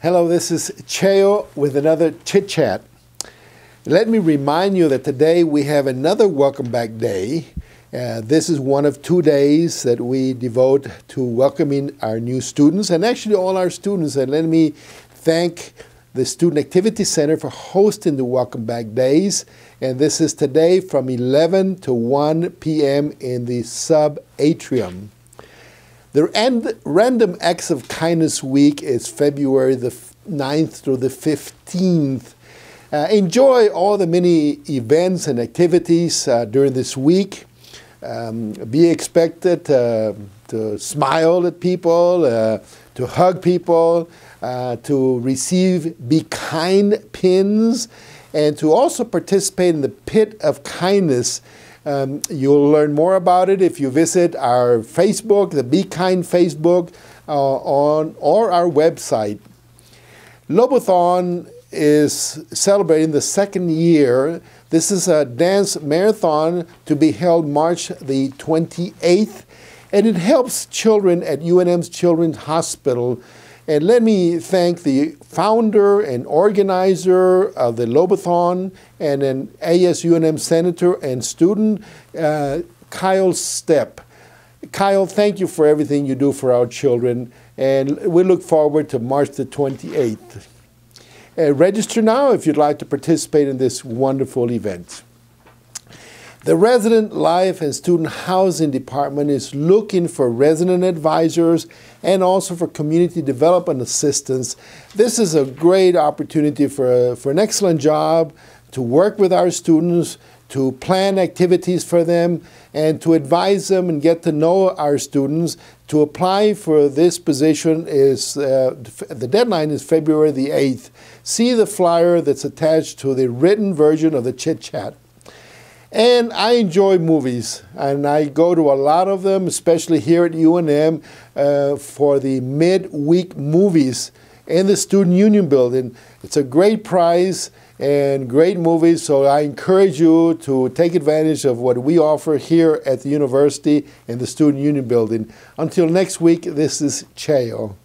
Hello, this is Cheo with another Chit Chat. Let me remind you that today we have another Welcome Back Day. This is one of 2 days that we devote to welcoming our new students, and actually all our students. And let me thank the Student Activity Center for hosting the Welcome Back Days. And this is today from 11 to 1 p.m. in the sub-atrium. The Random Acts of Kindness Week is February the 9th through the 15th. Enjoy all the many events and activities during this week. Be expected to smile at people, to hug people, to receive Be Kind pins, and to also participate in the Pit of Kindness. You'll learn more about it if you visit our Facebook, the Be Kind Facebook, or our website. Lobothon is celebrating the second year. This is a dance marathon to be held March the 28th, and it helps children at UNM's Children's Hospital. And let me thank the founder and organizer of the Lobothon and an ASUNM senator and student, Kyle Stepp. Kyle, thank you for everything you do for our children, and we look forward to March the 28th. Register now if you'd like to participate in this wonderful event. The Resident Life and Student Housing Department is looking for resident advisors and also for community development assistance. This is a great opportunity for an excellent job to work with our students, to plan activities for them, and to advise them and get to know our students. To apply for this position is the deadline is February the 8th. See the flyer that's attached to the written version of the Chit Chat. And I enjoy movies, and I go to a lot of them, especially here at UNM, for the midweek movies in the Student Union Building. It's a great prize and great movies, so I encourage you to take advantage of what we offer here at the university in the Student Union Building. Until next week, this is Cheo.